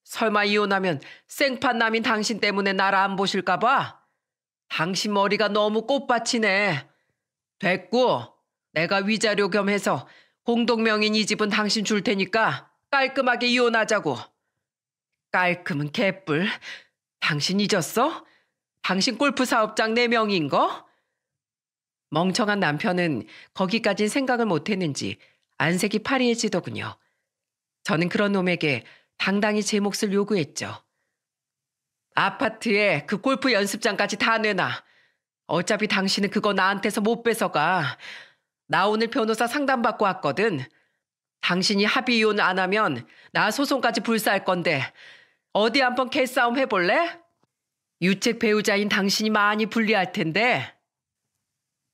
설마 이혼하면 생판남인 당신 때문에 나를 안 보실까 봐? 당신 머리가 너무 꽃밭이네. 됐고 내가 위자료 겸해서 공동명인 이 집은 당신 줄 테니까 깔끔하게 이혼하자고. 깔끔은 개뿔. 당신 잊었어? 당신 골프 사업장 4명인 거? 멍청한 남편은 거기까진 생각을 못했는지 안색이 파리해지더군요. 저는 그런 놈에게 당당히 제 몫을 요구했죠. 아파트에 그 골프 연습장까지 다 내놔. 어차피 당신은 그거 나한테서 못 뺏어가. 나 오늘 변호사 상담받고 왔거든. 당신이 합의 이혼 안 하면 나 소송까지 불사할 건데 어디 한번 개싸움 해볼래? 유책 배우자인 당신이 많이 불리할 텐데.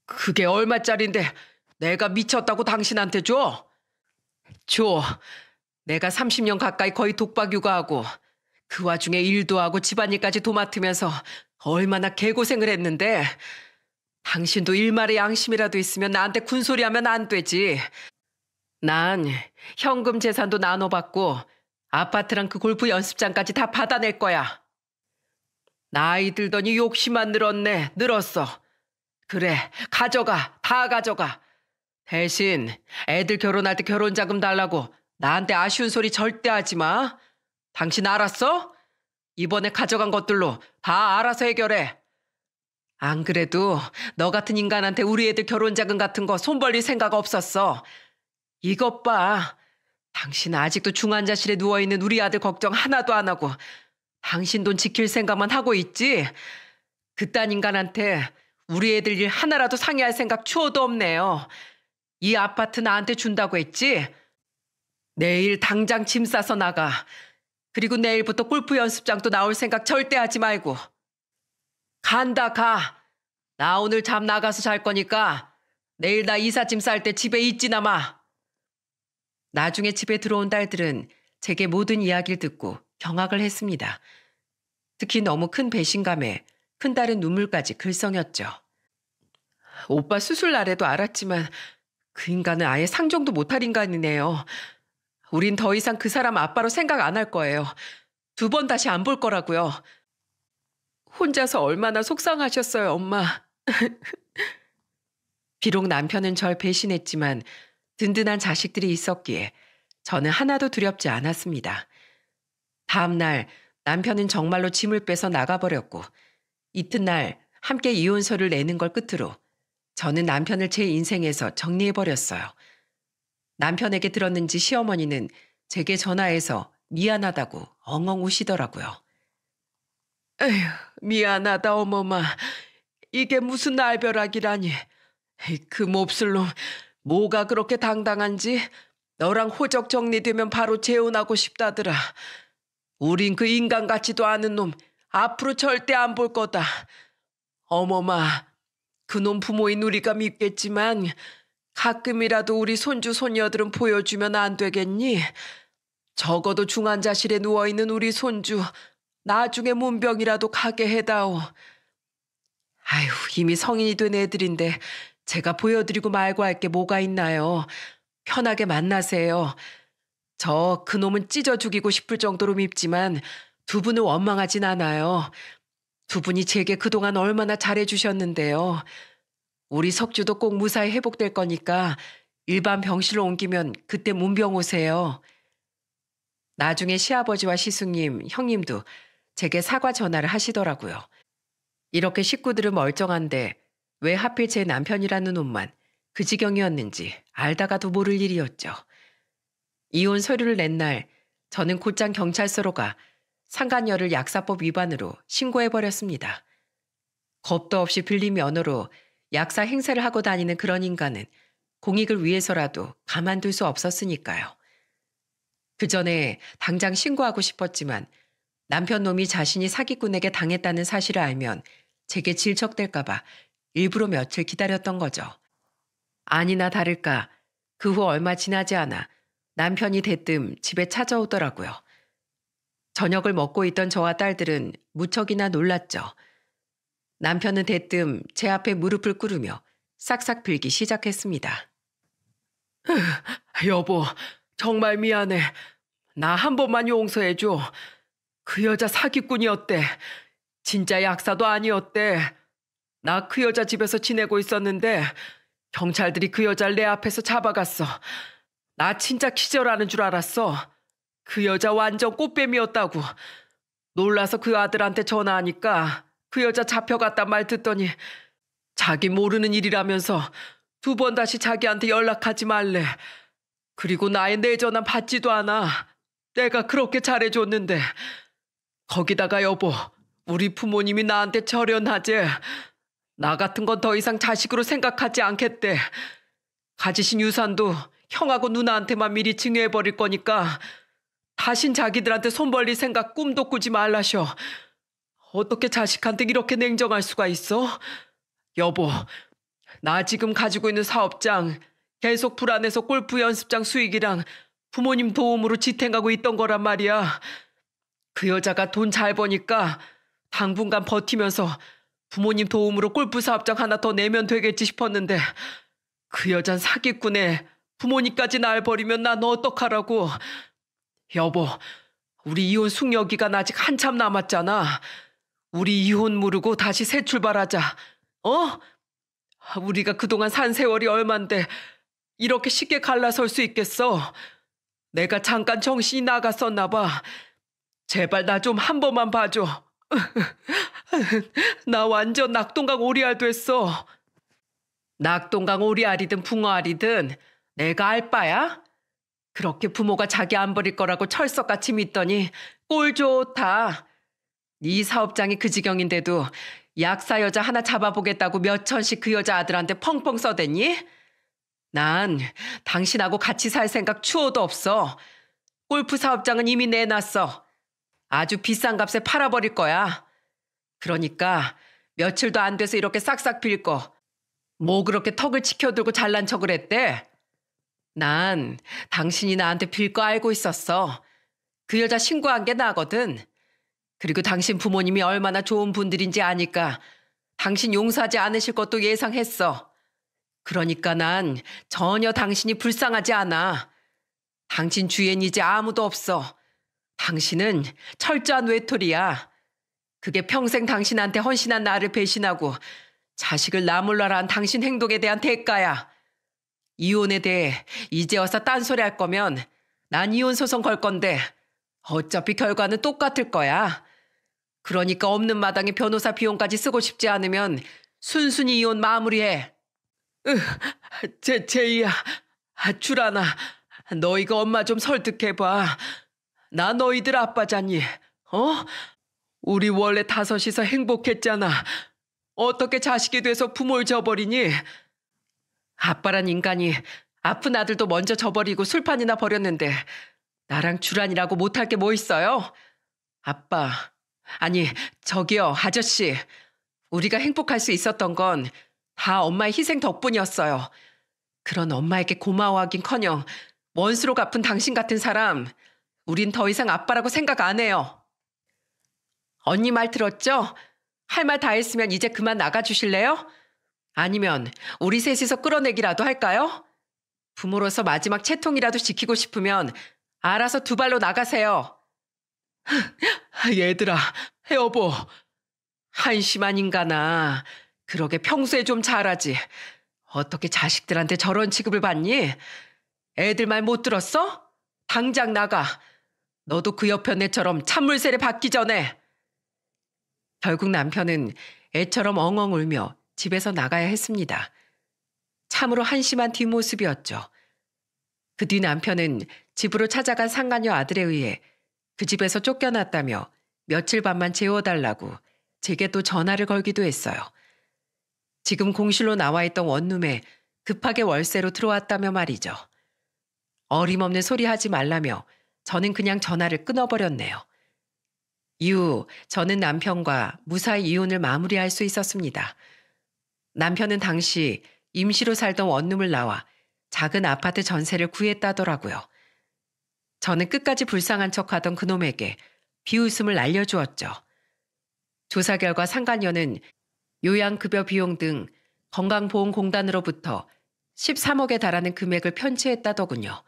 그게 얼마짜린데 내가 미쳤다고 당신한테 줘? 줘. 내가 30년 가까이 거의 독박 육아하고 그 와중에 일도 하고 집안일까지 도맡으면서 얼마나 개고생을 했는데 당신도 일말의 양심이라도 있으면 나한테 군소리하면 안 되지. 난 현금 재산도 나눠받고 아파트랑 그 골프 연습장까지 다 받아낼 거야. 나이 들더니 욕심만 늘었네. 늘었어. 그래, 가져가. 다 가져가. 대신 애들 결혼할 때 결혼자금 달라고 나한테 아쉬운 소리 절대 하지 마. 당신 알았어? 이번에 가져간 것들로 다 알아서 해결해. 안 그래도 너 같은 인간한테 우리 애들 결혼자금 같은 거 손 벌릴 생각 없었어. 이것 봐. 당신 아직도 중환자실에 누워있는 우리 아들 걱정 하나도 안 하고 당신 돈 지킬 생각만 하고 있지? 그딴 인간한테 우리 애들 일 하나라도 상의할 생각 추호도 없네요. 이 아파트 나한테 준다고 했지? 내일 당장 짐 싸서 나가. 그리고 내일부터 골프 연습장도 나올 생각 절대 하지 말고. 간다 가. 나 오늘 잠 나가서 잘 거니까 내일 나 이삿짐 쌀 때 집에 있지나 마. 나중에 집에 들어온 딸들은 제게 모든 이야기를 듣고 경악을 했습니다. 특히 너무 큰 배신감에 큰딸은 눈물까지 글썽였죠. 오빠 수술 날에도 알았지만 그 인간은 아예 상종도 못할 인간이네요. 우린 더 이상 그 사람 아빠로 생각 안 할 거예요. 2번 다시 안 볼 거라고요. 혼자서 얼마나 속상하셨어요, 엄마. 비록 남편은 절 배신했지만 든든한 자식들이 있었기에 저는 하나도 두렵지 않았습니다. 다음 날 남편은 정말로 짐을 빼서 나가버렸고 이튿날 함께 이혼서를 내는 걸 끝으로 저는 남편을 제 인생에서 정리해버렸어요. 남편에게 들었는지 시어머니는 제게 전화해서 미안하다고 엉엉 우시더라고요. 에휴, 미안하다 어머마. 이게 무슨 날벼락이라니. 에이, 그 몹쓸 놈 뭐가 그렇게 당당한지 너랑 호적 정리되면 바로 재혼하고 싶다더라. 우린 그 인간 같지도 않은 놈 앞으로 절대 안 볼 거다. 어머마, 그놈 부모인 우리가 밉겠지만 가끔이라도 우리 손주 손녀들은 보여주면 안 되겠니? 적어도 중환자실에 누워있는 우리 손주 나중에 문병이라도 가게 해다오. 아휴, 이미 성인이 된 애들인데 제가 보여드리고 말고 할 게 뭐가 있나요? 편하게 만나세요. 저 그놈은 찢어 죽이고 싶을 정도로 밉지만 두 분을 원망하진 않아요. 두 분이 제게 그동안 얼마나 잘해주셨는데요. 우리 석주도 꼭 무사히 회복될 거니까 일반 병실로 옮기면 그때 문병 오세요. 나중에 시아버지와 시숙님, 형님도 제게 사과 전화를 하시더라고요. 이렇게 식구들은 멀쩡한데 왜 하필 제 남편이라는 놈만 그 지경이었는지 알다가도 모를 일이었죠. 이혼 서류를 낸 날 저는 곧장 경찰서로 가 상간녀를 약사법 위반으로 신고해버렸습니다. 겁도 없이 빌린 면허로 약사 행세를 하고 다니는 그런 인간은 공익을 위해서라도 가만둘 수 없었으니까요. 그 전에 당장 신고하고 싶었지만 남편 놈이 자신이 사기꾼에게 당했다는 사실을 알면 제게 질척될까 봐 일부러 며칠 기다렸던 거죠. 아니나 다를까 그 후 얼마 지나지 않아 남편이 대뜸 집에 찾아오더라고요. 저녁을 먹고 있던 저와 딸들은 무척이나 놀랐죠. 남편은 대뜸 제 앞에 무릎을 꿇으며 싹싹 빌기 시작했습니다. 여보, 정말 미안해. 나 한 번만 용서해줘. 그 여자 사기꾼이었대. 진짜 약사도 아니었대. 나 그 여자 집에서 지내고 있었는데 경찰들이 그 여자를 내 앞에서 잡아갔어. 나 진짜 기절하는 줄 알았어. 그 여자 완전 꽃뱀이었다고. 놀라서 그 아들한테 전화하니까 그 여자 잡혀갔단 말 듣더니 자기 모르는 일이라면서 두 번 다시 자기한테 연락하지 말래. 그리고 나의 내 전화 받지도 않아. 내가 그렇게 잘해줬는데. 거기다가 여보, 우리 부모님이 나한테 절연하재. 나 같은 건 더 이상 자식으로 생각하지 않겠대. 가지신 유산도 형하고 누나한테만 미리 증여해버릴 거니까 다신 자기들한테 손 벌릴 생각 꿈도 꾸지 말라셔. 어떻게 자식한테 이렇게 냉정할 수가 있어? 여보, 나 지금 가지고 있는 사업장 계속 불안해서 골프 연습장 수익이랑 부모님 도움으로 지탱하고 있던 거란 말이야. 그 여자가 돈 잘 버니까 당분간 버티면서 부모님 도움으로 골프 사업장 하나 더 내면 되겠지 싶었는데 그 여잔 사기꾼에 부모님까지 날 버리면 난 어떡하라고. 여보, 우리 이혼 숙려 기간 아직 한참 남았잖아. 우리 이혼 무르고 다시 새 출발하자. 어? 우리가 그동안 산 세월이 얼만데 이렇게 쉽게 갈라설 수 있겠어. 내가 잠깐 정신이 나갔었나 봐. 제발 나 좀 한 번만 봐줘. 나 완전 낙동강 오리알 됐어. 낙동강 오리알이든 붕어알이든 내가 알 바야? 그렇게 부모가 자기 안 버릴 거라고 철석같이 믿더니 꼴 좋다. 네 사업장이 그 지경인데도 약사 여자 하나 잡아보겠다고 몇 천씩 그 여자 아들한테 펑펑 써댔니? 난 당신하고 같이 살 생각 추호도 없어. 골프 사업장은 이미 내놨어. 아주 비싼 값에 팔아버릴 거야. 그러니까 며칠도 안 돼서 이렇게 싹싹 빌 거. 뭐 그렇게 턱을 치켜들고 잘난 척을 했대? 난 당신이 나한테 빌 거 알고 있었어. 그 여자 신고한 게 나거든. 그리고 당신 부모님이 얼마나 좋은 분들인지 아니까 당신 용서하지 않으실 것도 예상했어. 그러니까 난 전혀 당신이 불쌍하지 않아. 당신 주위엔 이제 아무도 없어. 당신은 철저한 외톨이야. 그게 평생 당신한테 헌신한 나를 배신하고 자식을 나몰라라 한 당신 행동에 대한 대가야. 이혼에 대해 이제 와서 딴소리 할 거면 난 이혼 소송 걸 건데 어차피 결과는 똑같을 거야. 그러니까 없는 마당에 변호사 비용까지 쓰고 싶지 않으면 순순히 이혼 마무리해. 제이야, 주란아, 너희가 엄마 좀 설득해봐. 나 너희들 아빠잖니, 어? 우리 원래 다섯이서 행복했잖아. 어떻게 자식이 돼서 부모를 저버리니? 아빠란 인간이 아픈 아들도 먼저 저버리고 술판이나 버렸는데 나랑 주란이라고 못할 게 뭐 있어요? 아빠, 아니 저기요 아저씨. 우리가 행복할 수 있었던 건 다 엄마의 희생 덕분이었어요. 그런 엄마에게 고마워하긴커녕 원수로 갚은 당신 같은 사람, 우린 더 이상 아빠라고 생각 안 해요. 언니 말 들었죠? 할 말 다 했으면 이제 그만 나가주실래요? 아니면 우리 셋이서 끌어내기라도 할까요? 부모로서 마지막 채통이라도 지키고 싶으면 알아서 두 발로 나가세요. 얘들아, 여보. 한심한 인간아. 그러게 평소에 좀 잘하지. 어떻게 자식들한테 저런 취급을 받니? 애들 말 못 들었어? 당장 나가. 너도 그 옆에 내처럼 찬물세례 받기 전에. 결국 남편은 애처럼 엉엉 울며 집에서 나가야 했습니다. 참으로 한심한 뒷모습이었죠. 그 뒤 남편은 집으로 찾아간 상간녀 아들에 의해 그 집에서 쫓겨났다며 며칠 밤만 재워달라고 제게 또 전화를 걸기도 했어요. 지금 공실로 나와 있던 원룸에 급하게 월세로 들어왔다며 말이죠. 어림없는 소리 하지 말라며 저는 그냥 전화를 끊어버렸네요. 이후 저는 남편과 무사히 이혼을 마무리할 수 있었습니다. 남편은 당시 임시로 살던 원룸을 나와 작은 아파트 전세를 구했다더라고요. 저는 끝까지 불쌍한 척하던 그놈에게 비웃음을 날려주었죠. 조사 결과 상간녀는 요양급여 비용 등 건강보험공단으로부터 13억에 달하는 금액을 편취했다더군요.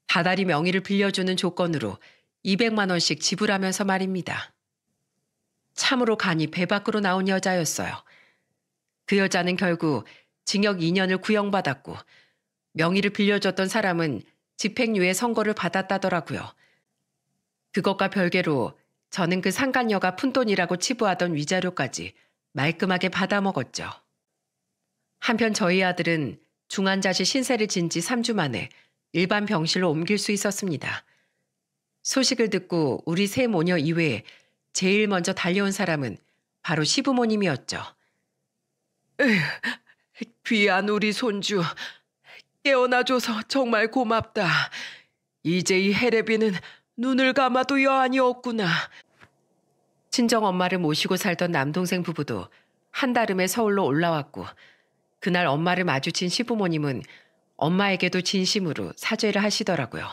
다달이 명의를 빌려주는 조건으로 200만 원씩 지불하면서 말입니다. 참으로 간이 배 밖으로 나온 여자였어요. 그 여자는 결국 징역 2년을 구형받았고 명의를 빌려줬던 사람은 집행유예 선고를 받았다더라고요. 그것과 별개로 저는 그 상간녀가 푼돈이라고 치부하던 위자료까지 말끔하게 받아먹었죠. 한편 저희 아들은 중환자실 신세를 진 지 3주 만에 일반 병실로 옮길 수 있었습니다. 소식을 듣고 우리 세 모녀 이외에 제일 먼저 달려온 사람은 바로 시부모님이었죠. 귀한 우리 손주, 깨어나줘서 정말 고맙다. 이제 이 해례비는 눈을 감아도 여한이 없구나. 친정엄마를 모시고 살던 남동생 부부도 한달음에 서울로 올라왔고 그날 엄마를 마주친 시부모님은 엄마에게도 진심으로 사죄를 하시더라고요.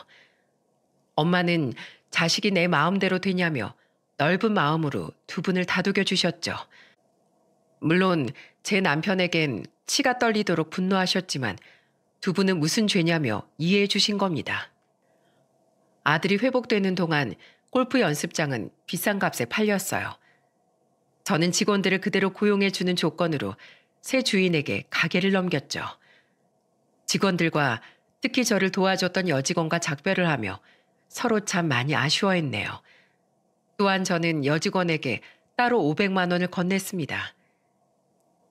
엄마는 자식이 내 마음대로 되냐며 넓은 마음으로 두 분을 다독여 주셨죠. 물론 제 남편에겐 치가 떨리도록 분노하셨지만 두 분은 무슨 죄냐며 이해해 주신 겁니다. 아들이 회복되는 동안 골프 연습장은 비싼 값에 팔렸어요. 저는 직원들을 그대로 고용해 주는 조건으로 새 주인에게 가게를 넘겼죠. 직원들과 특히 저를 도와줬던 여직원과 작별을 하며 서로 참 많이 아쉬워했네요. 또한 저는 여직원에게 따로 500만 원을 건넸습니다.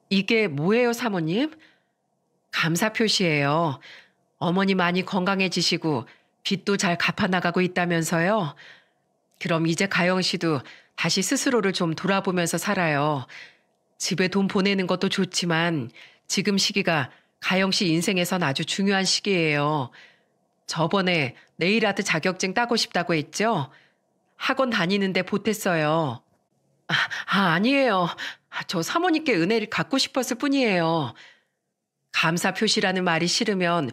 이게 뭐예요, 사모님? 감사 표시예요. 어머니 많이 건강해지시고 빚도 잘 갚아나가고 있다면서요. 그럼 이제 가영 씨도 다시 스스로를 좀 돌아보면서 살아요. 집에 돈 보내는 것도 좋지만 지금 시기가 가영 씨 인생에선 아주 중요한 시기예요. 저번에 네일아트 자격증 따고 싶다고 했죠? 학원 다니는데 보탰어요. 아니에요. 저 사모님께 은혜를 갚고 싶었을 뿐이에요. 감사 표시라는 말이 싫으면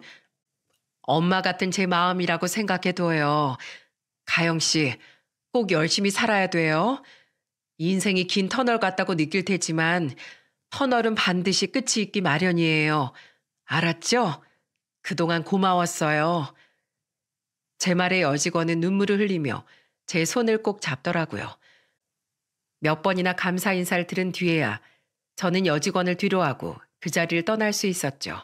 엄마 같은 제 마음이라고 생각해둬요. 가영 씨, 꼭 열심히 살아야 돼요. 인생이 긴 터널 같다고 느낄 테지만 터널은 반드시 끝이 있기 마련이에요. 알았죠? 그동안 고마웠어요. 제 말에 여직원은 눈물을 흘리며 제 손을 꼭 잡더라고요. 몇 번이나 감사 인사를 들은 뒤에야 저는 여직원을 뒤로하고 그 자리를 떠날 수 있었죠.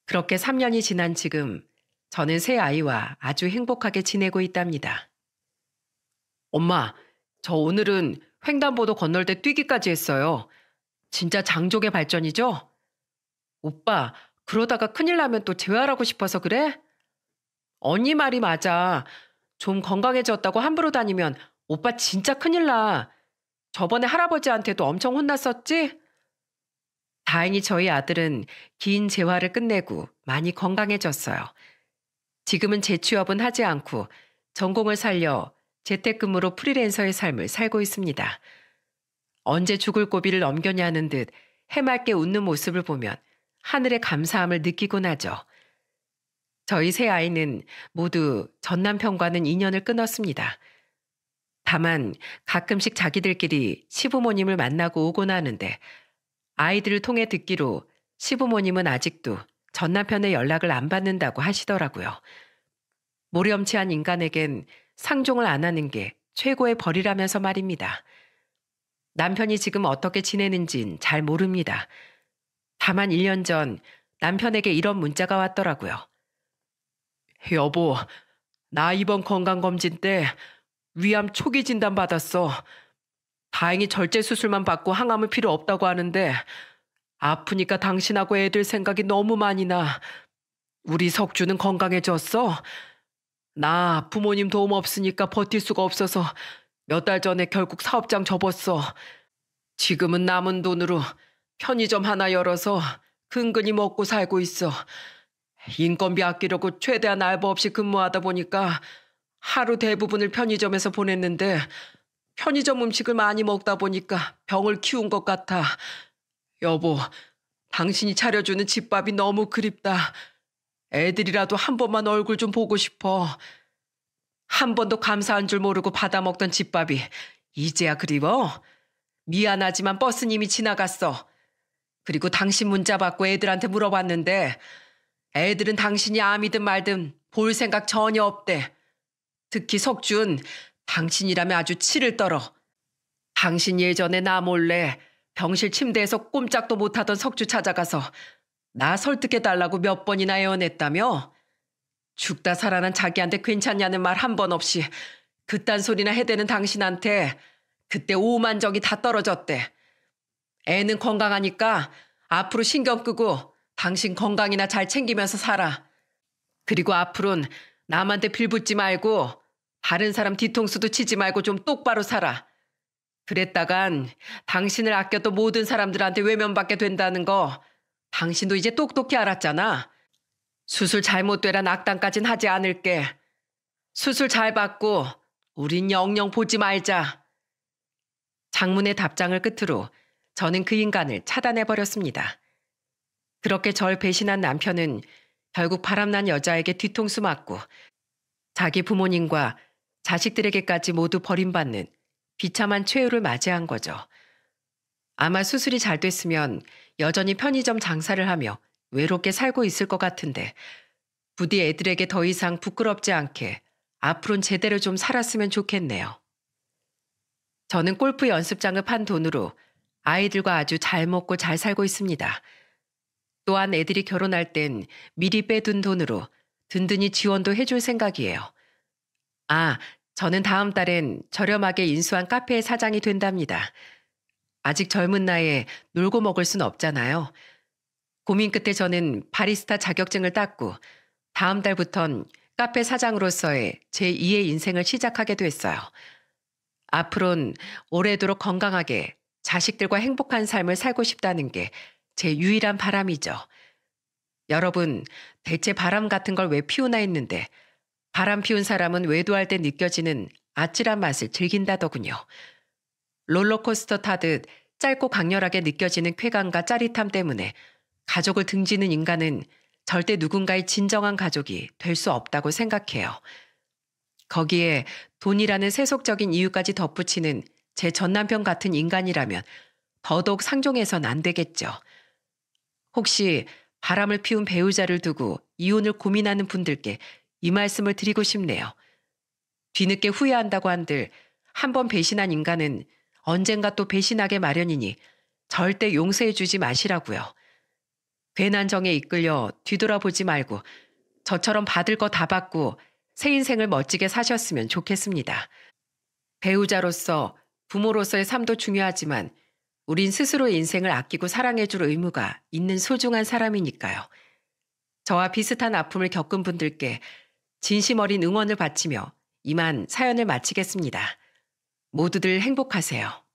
그렇게 3년이 지난 지금 저는 새 아이와 아주 행복하게 지내고 있답니다. 엄마, 저 오늘은 횡단보도 건널 때 뛰기까지 했어요. 진짜 장족의 발전이죠? 오빠, 그러다가 큰일 나면 또 재활하고 싶어서 그래? 언니 말이 맞아. 좀 건강해졌다고 함부로 다니면 오빠 진짜 큰일 나. 저번에 할아버지한테도 엄청 혼났었지? 다행히 저희 아들은 긴 재활을 끝내고 많이 건강해졌어요. 지금은 재취업은 하지 않고 전공을 살려 재택근무로 프리랜서의 삶을 살고 있습니다. 언제 죽을 고비를 넘겼냐는 듯 해맑게 웃는 모습을 보면 하늘의 감사함을 느끼곤 하죠. 저희 세 아이는 모두 전 남편과는 인연을 끊었습니다. 다만 가끔씩 자기들끼리 시부모님을 만나고 오곤 하는데 아이들을 통해 듣기로 시부모님은 아직도 전 남편의 연락을 안 받는다고 하시더라고요. 모렴치한 인간에겐 상종을 안 하는 게 최고의 벌이라면서 말입니다. 남편이 지금 어떻게 지내는진 잘 모릅니다. 다만 1년 전 남편에게 이런 문자가 왔더라고요. 여보, 나 이번 건강검진 때 위암 초기 진단 받았어. 다행히 절제 수술만 받고 항암은 필요 없다고 하는데 아프니까 당신하고 애들 생각이 너무 많이 나. 우리 석주는 건강해졌어? 나 부모님 도움 없으니까 버틸 수가 없어서 몇 달 전에 결국 사업장 접었어. 지금은 남은 돈으로 편의점 하나 열어서 근근히 먹고 살고 있어. 인건비 아끼려고 최대한 알바 없이 근무하다 보니까 하루 대부분을 편의점에서 보냈는데 편의점 음식을 많이 먹다 보니까 병을 키운 것 같아. 여보, 당신이 차려주는 집밥이 너무 그립다. 애들이라도 한 번만 얼굴 좀 보고 싶어. 한 번도 감사한 줄 모르고 받아먹던 집밥이 이제야 그리워? 미안하지만 버스님이 지나갔어. 그리고 당신 문자 받고 애들한테 물어봤는데 애들은 당신이 암이든 말든 볼 생각 전혀 없대. 특히 석준, 당신이라면 아주 치를 떨어. 당신 예전에 나 몰래 병실 침대에서 꼼짝도 못하던 석주 찾아가서 나 설득해달라고 몇 번이나 애원했다며? 죽다 살아난 자기한테 괜찮냐는 말 한 번 없이 그딴 소리나 해대는 당신한테 그때 오만정이 다 떨어졌대. 애는 건강하니까 앞으로 신경 끄고 당신 건강이나 잘 챙기면서 살아. 그리고 앞으론 남한테 빌붙지 말고 다른 사람 뒤통수도 치지 말고 좀 똑바로 살아. 그랬다간 당신을 아껴도 모든 사람들한테 외면받게 된다는 거 당신도 이제 똑똑히 알았잖아. 수술 잘못되란 악담까진 하지 않을게. 수술 잘 받고 우린 영영 보지 말자. 장문의 답장을 끝으로 저는 그 인간을 차단해버렸습니다. 그렇게 절 배신한 남편은 결국 바람난 여자에게 뒤통수 맞고 자기 부모님과 자식들에게까지 모두 버림받는 비참한 최후를 맞이한 거죠. 아마 수술이 잘 됐으면 여전히 편의점 장사를 하며 외롭게 살고 있을 것 같은데 부디 애들에게 더 이상 부끄럽지 않게 앞으론 제대로 좀 살았으면 좋겠네요. 저는 골프 연습장을 판 돈으로 아이들과 아주 잘 먹고 잘 살고 있습니다. 또한 애들이 결혼할 땐 미리 빼둔 돈으로 든든히 지원도 해줄 생각이에요. 아, 저는 다음 달엔 저렴하게 인수한 카페의 사장이 된답니다. 아직 젊은 나이에 놀고 먹을 순 없잖아요. 고민 끝에 저는 바리스타 자격증을 땄고 다음 달부턴 카페 사장으로서의 제2의 인생을 시작하게 됐어요. 앞으론 오래도록 건강하게 자식들과 행복한 삶을 살고 싶다는 게 제 유일한 바람이죠. 여러분, 대체 바람 같은 걸 왜 피우나 했는데 바람 피운 사람은 외도할 때 느껴지는 아찔한 맛을 즐긴다더군요. 롤러코스터 타듯 짧고 강렬하게 느껴지는 쾌감과 짜릿함 때문에 가족을 등지는 인간은 절대 누군가의 진정한 가족이 될 수 없다고 생각해요. 거기에 돈이라는 세속적인 이유까지 덧붙이는 제 전남편 같은 인간이라면 더더욱 상종해선 안 되겠죠. 혹시 바람을 피운 배우자를 두고 이혼을 고민하는 분들께 이 말씀을 드리고 싶네요. 뒤늦게 후회한다고 한들 한 번 배신한 인간은 언젠가 또 배신하게 마련이니 절대 용서해주지 마시라고요. 괜한 정에 이끌려 뒤돌아보지 말고 저처럼 받을 거 다 받고 새 인생을 멋지게 사셨으면 좋겠습니다. 배우자로서, 부모로서의 삶도 중요하지만 우린 스스로의 인생을 아끼고 사랑해줄 의무가 있는 소중한 사람이니까요. 저와 비슷한 아픔을 겪은 분들께 진심 어린 응원을 바치며 이만 사연을 마치겠습니다. 모두들 행복하세요.